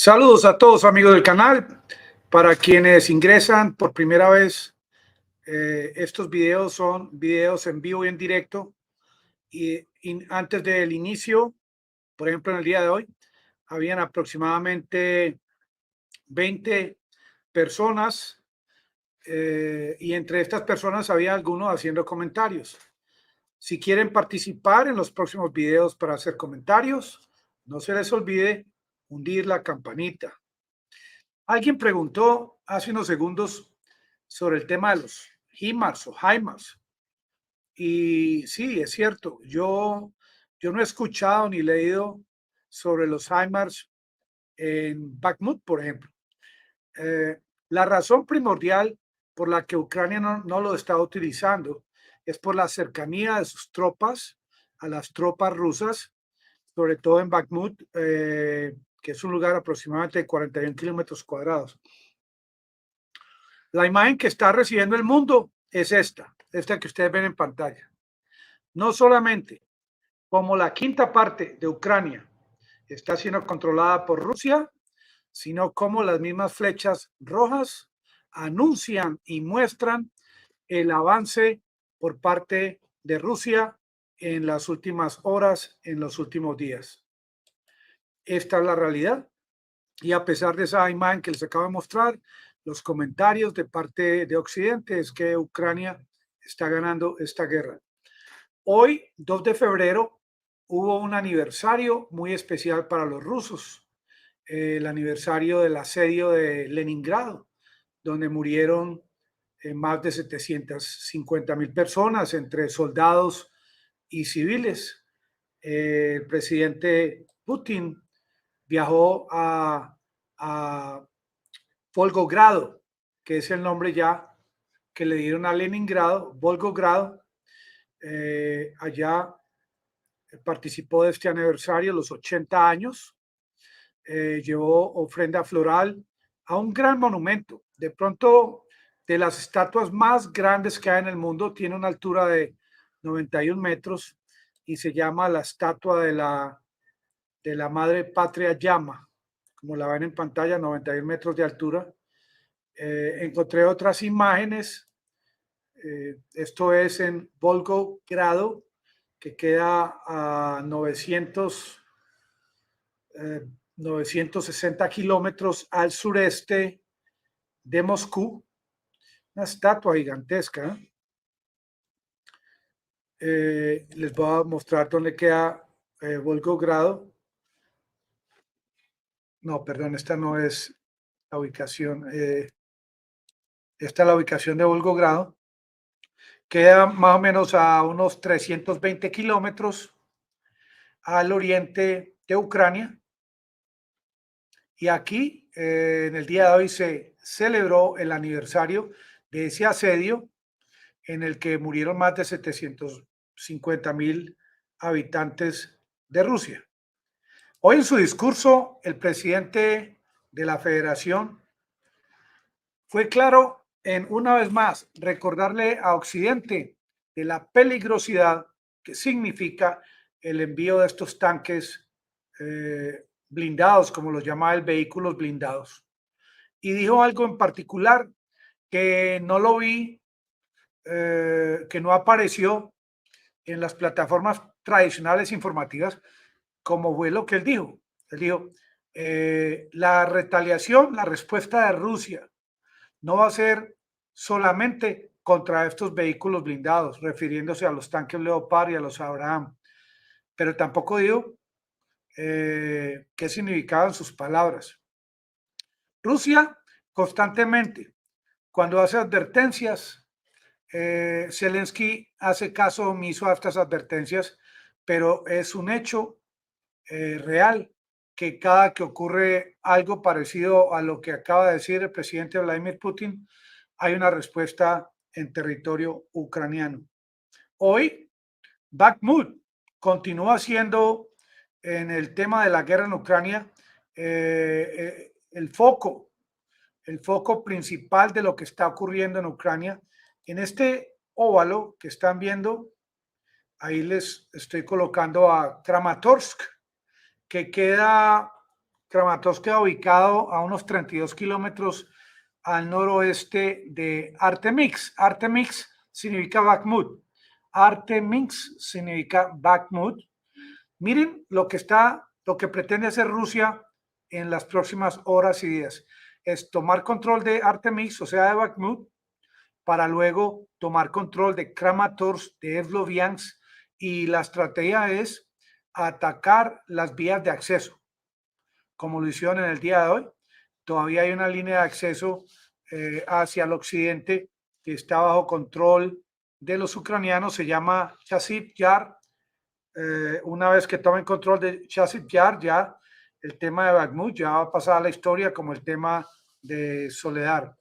Saludos a todos amigos del canal. Para quienes ingresan por primera vez, estos videos son videos en vivo y en directo. Y antes del inicio, por ejemplo, en el día de hoy, habían aproximadamente 20 personas y entre estas personas había algunos haciendo comentarios. Si quieren participar en los próximos videos para hacer comentarios, no se les olvide hundir la campanita. Alguien preguntó hace unos segundos sobre el tema de los HIMARS o HIMARS. Y sí, es cierto, yo no he escuchado ni leído sobre los HIMARS en Bakhmut, por ejemplo. La razón primordial por la que Ucrania no lo está utilizando es por la cercanía de sus tropas a las tropas rusas, sobre todo en Bakhmut, que es un lugar aproximadamente de 41 kilómetros cuadrados. La imagen que está recibiendo el mundo es esta que ustedes ven en pantalla. No solamente como la quinta parte de Ucrania está siendo controlada por Rusia, sino como las mismas flechas rojas anuncian y muestran el avance por parte de Rusia en las últimas horas, en los últimos días. Esta es la realidad. Y a pesar de esa imagen que les acabo de mostrar, los comentarios de parte de Occidente es que Ucrania está ganando esta guerra. Hoy, 2 de febrero, hubo un aniversario muy especial para los rusos, el aniversario del asedio de Leningrado, donde murieron más de 750,000 personas, entre soldados y civiles. El presidente Putin viajó a Volgogrado, que es el nombre ya que le dieron a Leningrado, Volgogrado. Allá participó de este aniversario, los 80 años. Llevó ofrenda floral a un gran monumento. De pronto, de las estatuas más grandes que hay en el mundo, tiene una altura de 91 metros y se llama la estatua de la Madre Patria Llama, como la ven en pantalla, 91 metros de altura. Encontré otras imágenes. Esto es en Volgogrado, que queda a 960 kilómetros al sureste de Moscú. Una estatua gigantesca. Les voy a mostrar dónde queda Volgogrado. No, perdón, esta no es la ubicación. Esta es la ubicación de Volgogrado. Queda más o menos a unos 320 kilómetros al oriente de Ucrania. Y aquí, en el día de hoy, se celebró el aniversario de ese asedio en el que murieron más de 750,000 habitantes de Rusia. Hoy en su discurso, el presidente de la Federación fue claro en, una vez más, recordarle a Occidente de la peligrosidad que significa el envío de estos tanques blindados, como los llama el vehículos blindados. Y dijo algo en particular que no lo vi, que no apareció en las plataformas tradicionales informativas, como fue lo que él dijo. Él dijo, la retaliación, la respuesta de Rusia no va a ser solamente contra estos vehículos blindados, refiriéndose a los tanques Leopard y a los Abraham, pero tampoco dijo qué significaban sus palabras. Rusia constantemente, cuando hace advertencias, Zelensky hace caso omiso a estas advertencias, pero es un hecho real que cada que ocurre algo parecido a lo que acaba de decir el presidente Vladimir Putin, hay una respuesta en territorio ucraniano. Hoy, Bakhmut continúa siendo, en el tema de la guerra en Ucrania, el foco principal de lo que está ocurriendo en Ucrania. En este óvalo que están viendo, ahí les estoy colocando a Kramatorsk, que queda Kramatorsk queda ubicado a unos 32 kilómetros al noroeste de Artemix. Artemix significa Bakhmut. Artemix significa Bakhmut. Miren lo que pretende hacer Rusia en las próximas horas y días. Es tomar control de Artemix, o sea, de Bakhmut, para luego tomar control de Kramatorsk, de Sloviansk, y la estrategia es atacar las vías de acceso, como lo hicieron en el día de hoy. Todavía hay una línea de acceso hacia el occidente que está bajo control de los ucranianos, se llama Chasiv Yar. Una vez que tomen control de Chasiv Yar, ya el tema de Bakhmut ya va a pasar a la historia como el tema de Soledar.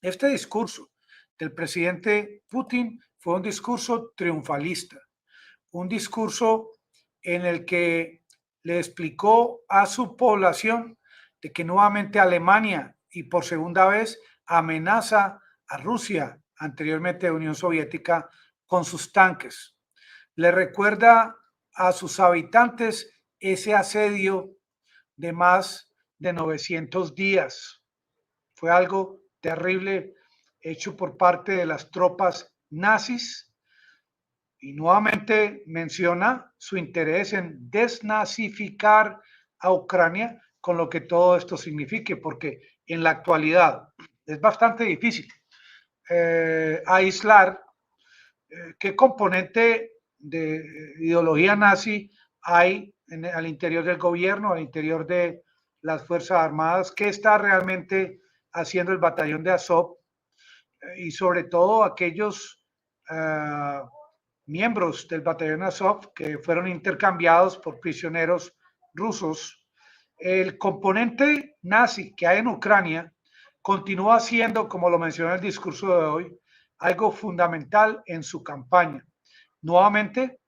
Este discurso del presidente Putin fue un discurso triunfalista, un discurso en el que le explicó a su población de que nuevamente Alemania y por segunda vez amenaza a Rusia, anteriormente Unión Soviética, con sus tanques. Le recuerda a sus habitantes ese asedio de más de 900 días. Fue algo terrible hecho por parte de las tropas nazis, y nuevamente menciona su interés en desnazificar a Ucrania, con lo que todo esto signifique, porque en la actualidad es bastante difícil aislar qué componente de ideología nazi hay al interior del gobierno, al interior de las Fuerzas Armadas, qué está realmente haciendo el batallón de Azov, y sobre todo aquellos miembros del batallón Azov que fueron intercambiados por prisioneros rusos. El componente nazi que hay en Ucrania continúa siendo, como lo mencioné en el discurso de hoy, algo fundamental en su campaña. Nuevamente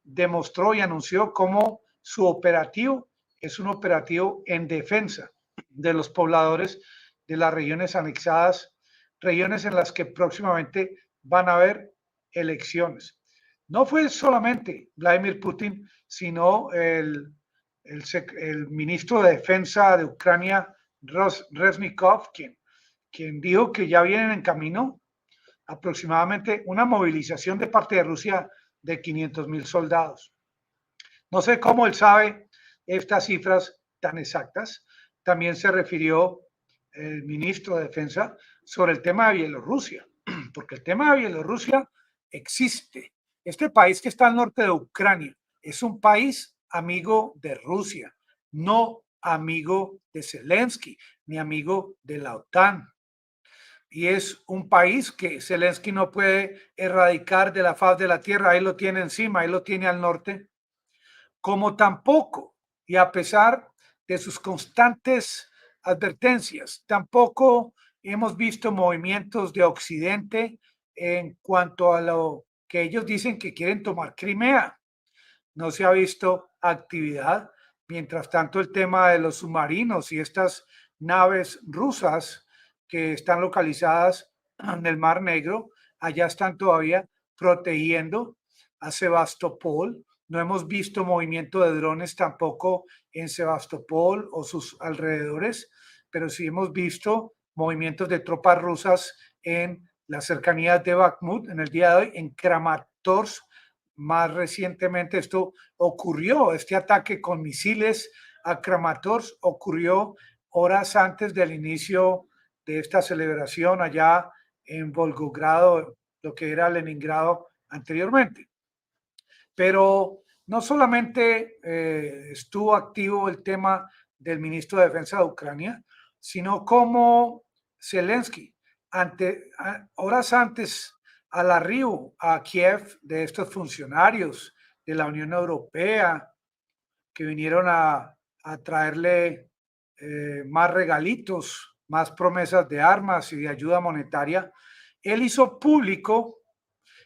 demostró y anunció cómo su operativo es un operativo en defensa de los pobladores de las regiones anexadas, regiones en las que próximamente van a haber elecciones. No fue solamente Vladimir Putin, sino el ministro de Defensa de Ucrania, Reznikov, quien dijo que ya vienen en camino aproximadamente una movilización de parte de Rusia de 500,000 soldados. No sé cómo él sabe estas cifras tan exactas. También se refirió el ministro de Defensa sobre el tema de Bielorrusia, porque el tema de Bielorrusia existe. Este país que está al norte de Ucrania es un país amigo de Rusia, no amigo de Zelensky, ni amigo de la OTAN. Y es un país que Zelensky no puede erradicar de la faz de la tierra, ahí lo tiene encima, ahí lo tiene al norte, como tampoco, y a pesar de sus constantes advertencias, tampoco hemos visto movimientos de Occidente en cuanto a lo que ellos dicen que quieren tomar Crimea. No se ha visto actividad. Mientras tanto, el tema de los submarinos y estas naves rusas que están localizadas en el Mar Negro, allá están todavía protegiendo a Sebastopol. No hemos visto movimiento de drones tampoco en Sebastopol o sus alrededores, pero sí hemos visto movimientos de tropas rusas en las cercanías de Bakhmut en el día de hoy, en Kramatorsk. Más recientemente esto ocurrió, este ataque con misiles a Kramatorsk ocurrió horas antes del inicio de esta celebración allá en Volgogrado, lo que era Leningrado anteriormente. Pero no solamente estuvo activo el tema del ministro de Defensa de Ucrania, sino como Zelensky, horas antes al arribo a Kiev de estos funcionarios de la Unión Europea que vinieron a traerle más regalitos, más promesas de armas y de ayuda monetaria, él hizo público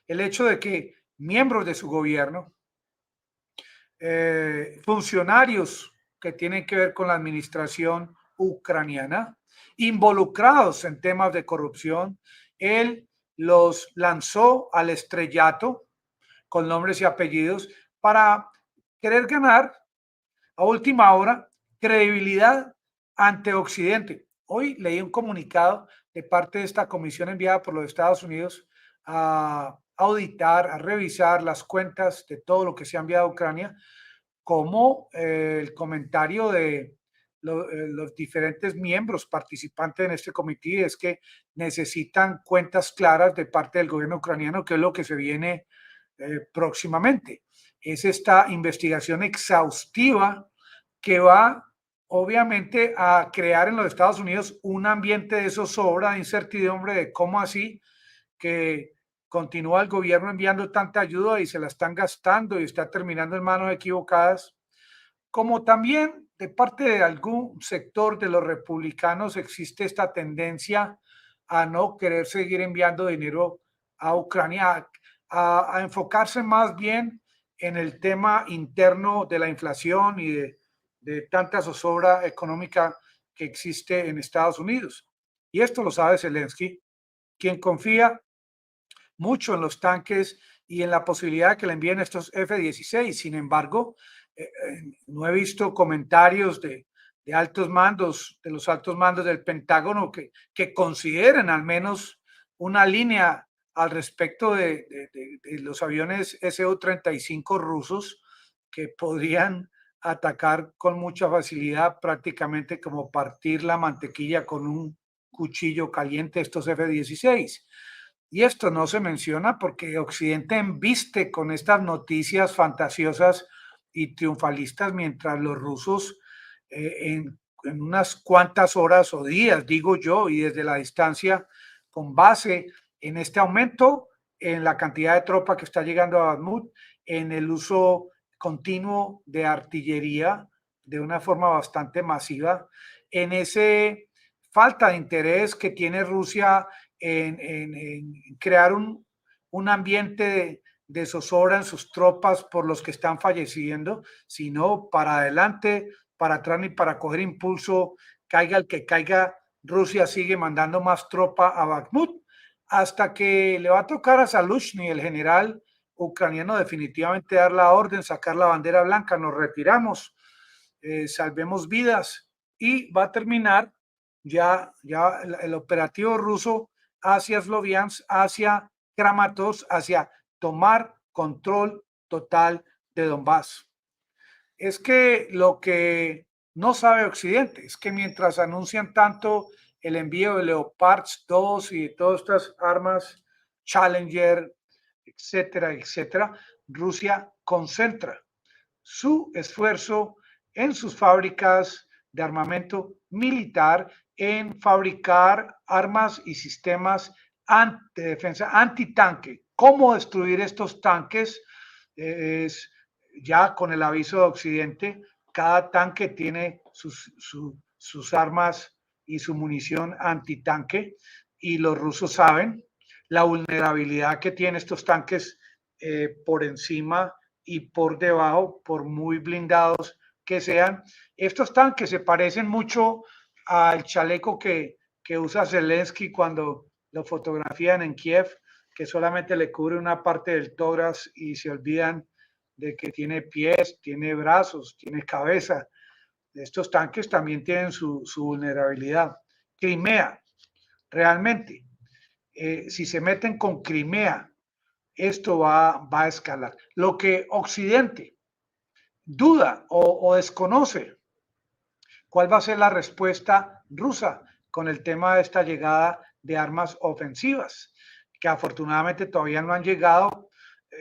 el hecho de que miembros de su gobierno, funcionarios que tienen que ver con la administración ucraniana, involucrados en temas de corrupción, él los lanzó al estrellato con nombres y apellidos para querer ganar a última hora credibilidad ante Occidente. Hoy leí un comunicado de parte de esta comisión enviada por los Estados Unidos a auditar, a revisar las cuentas de todo lo que se ha enviado a Ucrania, como el comentario de los diferentes miembros participantes en este comité es que necesitan cuentas claras de parte del gobierno ucraniano, que es lo que se viene próximamente. Es esta investigación exhaustiva que va obviamente a crear en los Estados Unidos un ambiente de zozobra, de incertidumbre, de cómo así que continúa el gobierno enviando tanta ayuda y se la están gastando y está terminando en manos equivocadas, como también de parte de algún sector de los republicanos existe esta tendencia a no querer seguir enviando dinero a Ucrania, a enfocarse más bien en el tema interno de la inflación y de tanta zozobra económica que existe en Estados Unidos. Y esto lo sabe Zelensky, quien confía mucho en los tanques y en la posibilidad de que le envíen estos F-16. Sin embargo, no he visto comentarios de altos mandos, de los altos mandos del Pentágono que consideren al menos una línea al respecto de los aviones Su-35 rusos que podrían atacar con mucha facilidad, prácticamente como partir la mantequilla con un cuchillo caliente estos F-16. Y esto no se menciona porque Occidente embiste con estas noticias fantasiosas y triunfalistas, mientras los rusos en unas cuantas horas o días, digo yo, y desde la distancia, con base en este aumento en la cantidad de tropa que está llegando a Bakhmut, en el uso continuo de artillería de una forma bastante masiva, en ese falta de interés que tiene Rusia en crear un ambiente de zozobra en sus tropas por los que están falleciendo, sino para adelante, para atrás ni para coger impulso, caiga el que caiga, Rusia sigue mandando más tropa a Bakhmut hasta que le va a tocar a Zaluzhny, el general ucraniano, definitivamente dar la orden, sacar la bandera blanca, nos retiramos, salvemos vidas, y va a terminar ya el operativo ruso hacia Sloviansk, hacia Kramatorsk, hacia tomar control total de Donbass. Es que lo que no sabe Occidente es que mientras anuncian tanto el envío de Leopards 2 y de todas estas armas Challenger, etcétera, etcétera, Rusia concentra su esfuerzo en sus fábricas de armamento militar, en fabricar armas y sistemas de defensa antitanque. ¿Cómo destruir estos tanques? Es ya con el aviso de Occidente, cada tanque tiene sus armas y su munición antitanque, y los rusos saben la vulnerabilidad que tienen estos tanques por encima y por debajo, por muy blindados que sean. Estos tanques se parecen mucho al chaleco que usa Zelensky cuando lo fotografían en Kiev, que solamente le cubre una parte del tórax y se olvidan de que tiene pies, tiene brazos, tiene cabeza. Estos tanques también tienen su vulnerabilidad. Crimea, realmente, si se meten con Crimea, esto va a escalar. Lo que Occidente duda o desconoce, cuál va a ser la respuesta rusa con el tema de esta llegada de armas ofensivas, que afortunadamente todavía no han llegado,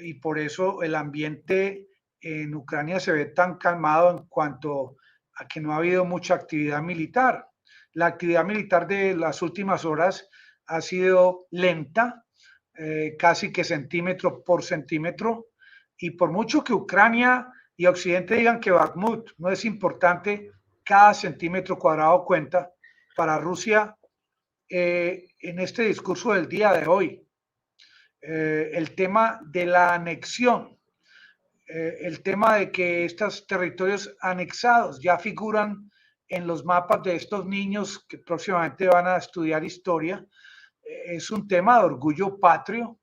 y por eso el ambiente en Ucrania se ve tan calmado en cuanto a que no ha habido mucha actividad militar. La actividad militar de las últimas horas ha sido lenta, casi que centímetro por centímetro, y por mucho que Ucrania y Occidente digan que Bakhmut no es importante, cada centímetro cuadrado cuenta. Para Rusia, en este discurso del día de hoy, el tema de la anexión, el tema de que estos territorios anexados ya figuran en los mapas de estos niños que próximamente van a estudiar historia, es un tema de orgullo patrio,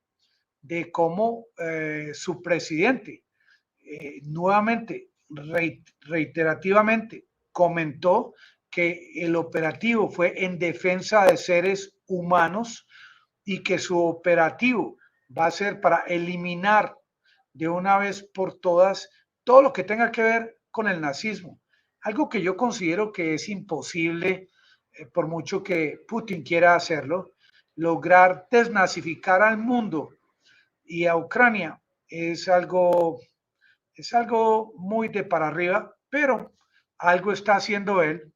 de cómo su presidente nuevamente, reiterativamente, comentó que el operativo fue en defensa de seres humanos y que su operativo va a ser para eliminar de una vez por todas todo lo que tenga que ver con el nazismo. Algo que yo considero que es imposible, por mucho que Putin quiera hacerlo, lograr desnazificar al mundo y a Ucrania es algo muy de para arriba, pero algo está haciendo él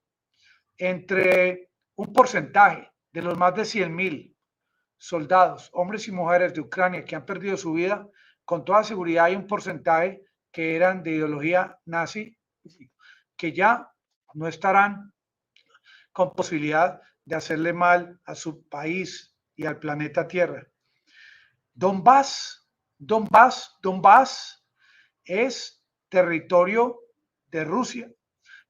entre un porcentaje de los más de 100,000 soldados, hombres y mujeres de Ucrania que han perdido su vida. Con toda seguridad hay un porcentaje que eran de ideología nazi, que ya no estarán con posibilidad de hacerle mal a su país y al planeta Tierra. Donbass es territorio de Rusia.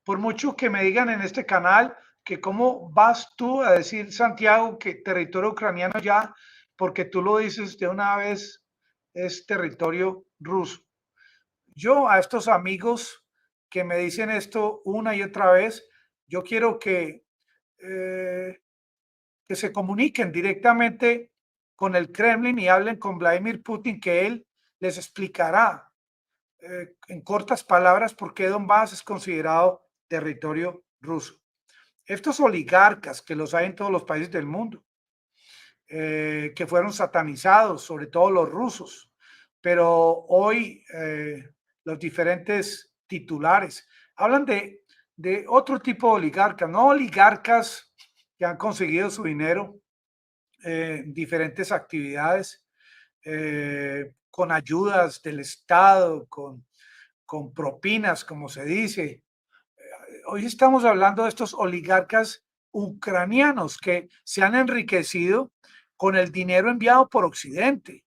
Por mucho que me digan en este canal que cómo vas tú a decir, Santiago, que territorio ucraniano ya, porque tú lo dices de una vez, es territorio ruso. Yo a estos amigos que me dicen esto una y otra vez, yo quiero eh, que se comuniquen directamente con el Kremlin y hablen con Vladimir Putin, que él les explicará en cortas palabras por qué Donbass es considerado territorio ruso. Estos oligarcas, que los hay en todos los países del mundo, que fueron satanizados, sobre todo los rusos, pero hoy los diferentes titulares hablan de otro tipo de oligarcas, no oligarcas que han conseguido su dinero en diferentes actividades, con ayudas del Estado, con propinas, como se dice. Hoy estamos hablando de estos oligarcas ucranianos que se han enriquecido con el dinero enviado por Occidente.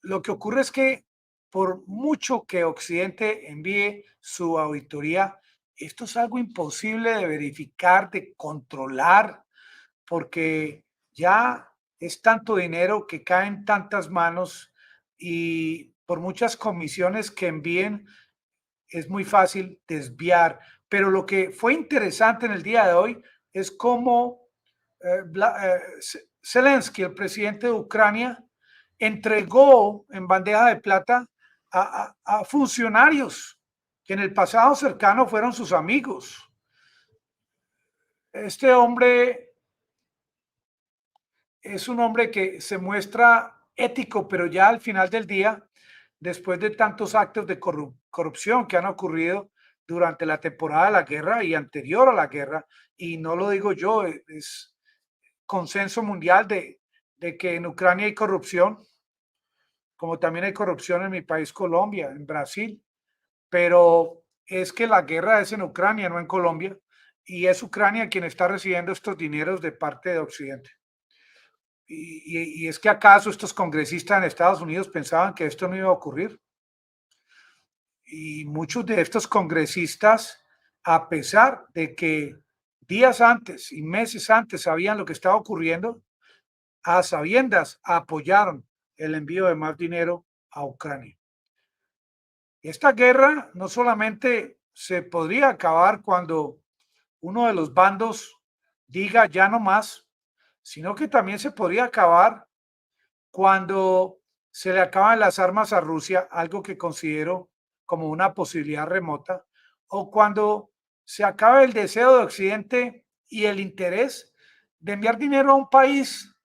Lo que ocurre es que por mucho que Occidente envíe su auditoría, esto es algo imposible de verificar, de controlar, porque ya es tanto dinero que cae en tantas manos y por muchas comisiones que envíen es muy fácil desviar. Pero lo que fue interesante en el día de hoy es cómo Zelensky, el presidente de Ucrania, entregó en bandeja de plata a funcionarios que en el pasado cercano fueron sus amigos. Este hombre es un hombre que se muestra ético, pero ya al final del día, después de tantos actos de corrupción que han ocurrido durante la temporada de la guerra y anterior a la guerra, y no lo digo yo, es consenso mundial de que en Ucrania hay corrupción, como también hay corrupción en mi país, Colombia, en Brasil, pero es que la guerra es en Ucrania, no en Colombia, y es Ucrania quien está recibiendo estos dineros de parte de Occidente. Y es que acaso estos congresistas en Estados Unidos pensaban que esto no iba a ocurrir. Y muchos de estos congresistas, a pesar de que días antes y meses antes sabían lo que estaba ocurriendo, a sabiendas apoyaron el envío de más dinero a Ucrania. Esta guerra no solamente se podría acabar cuando uno de los bandos diga ya no más, sino que también se podría acabar cuando se le acaban las armas a Rusia, algo que considero como una posibilidad remota, o cuando se acabe el deseo de Occidente y el interés de enviar dinero a un país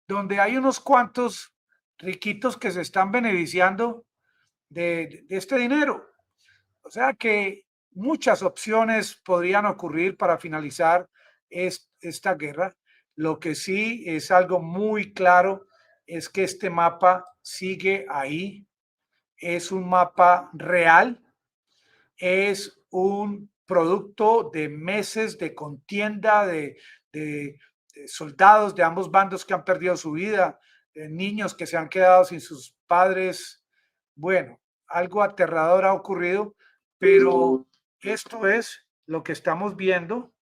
donde hay unos cuantos riquitos que se están beneficiando de este dinero. O sea que muchas opciones podrían ocurrir para finalizar esta guerra. Lo que sí es algo muy claro es que este mapa sigue ahí, es un mapa real, es un producto de meses de contienda, de soldados de ambos bandos que han perdido su vida, de niños que se han quedado sin sus padres. Bueno, algo aterrador ha ocurrido, pero esto es lo que estamos viendo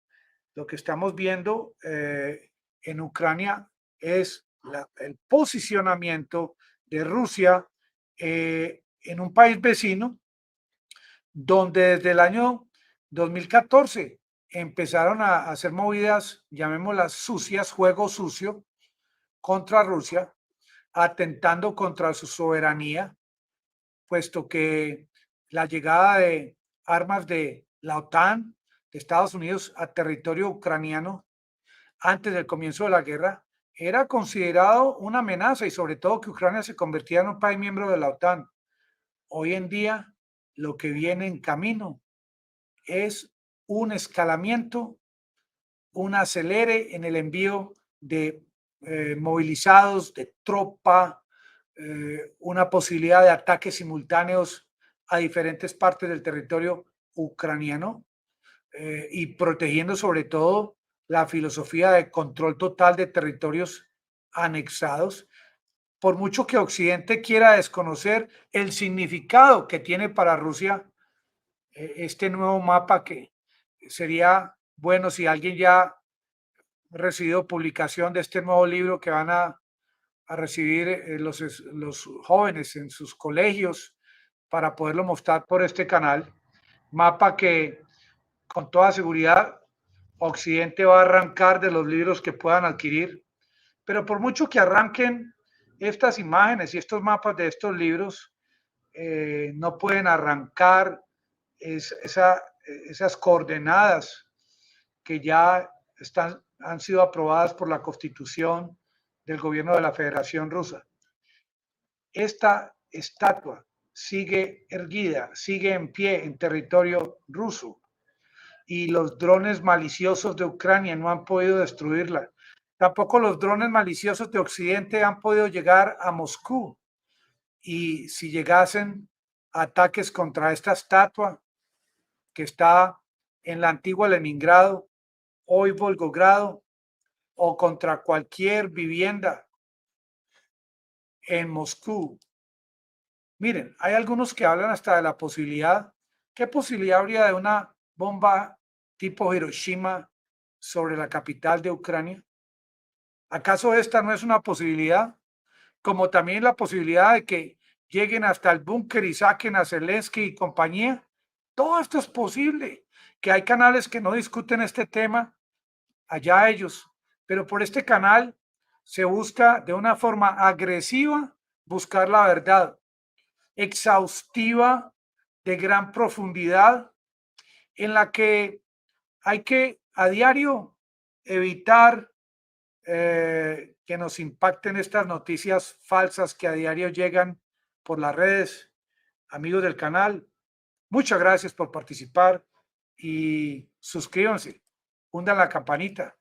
en Ucrania es el posicionamiento de Rusia en un país vecino donde desde el año 2014 empezaron a hacer movidas, llamémoslas sucias, juego sucio, contra Rusia, atentando contra su soberanía, puesto que la llegada de armas de la OTAN, de Estados Unidos, a territorio ucraniano antes del comienzo de la guerra, era considerado una amenaza y sobre todo que Ucrania se convertía en un país miembro de la OTAN. Hoy en día, lo que viene en camino es un escalamiento, un acelere en el envío de movilizados, de tropa, una posibilidad de ataques simultáneos a diferentes partes del territorio ucraniano y protegiendo sobre todo la filosofía de control total de territorios anexados, por mucho que Occidente quiera desconocer el significado que tiene para Rusia este nuevo mapa, que sería bueno si alguien ya ha recibido publicación de este nuevo libro que van a recibir los jóvenes en sus colegios para poderlo mostrar por este canal. Mapa que con toda seguridad Occidente va a arrancar de los libros que puedan adquirir, pero por mucho que arranquen estas imágenes y estos mapas de estos libros, no pueden arrancar esas coordenadas que ya han sido aprobadas por la Constitución del gobierno de la Federación Rusa. Esta estatua sigue erguida, sigue en pie en territorio ruso y los drones maliciosos de Ucrania no han podido destruirla. Tampoco los drones maliciosos de Occidente han podido llegar a Moscú. Y si llegasen ataques contra esta estatua que está en la antigua Leningrado, hoy Volgogrado, o contra cualquier vivienda en Moscú. Miren, hay algunos que hablan hasta de la posibilidad, ¿qué posibilidad habría de una bomba tipo Hiroshima sobre la capital de Ucrania? ¿Acaso esta no es una posibilidad? Como también la posibilidad de que lleguen hasta el búnker y saquen a Zelensky y compañía. Todo esto es posible. Que hay canales que no discuten este tema, allá ellos, pero por este canal se busca de una forma agresiva buscar la verdad, exhaustiva, de gran profundidad, en la que hay que a diario evitar que nos impacten estas noticias falsas que a diario llegan por las redes. Amigos del canal, muchas gracias por participar y suscríbanse, hundan la campanita.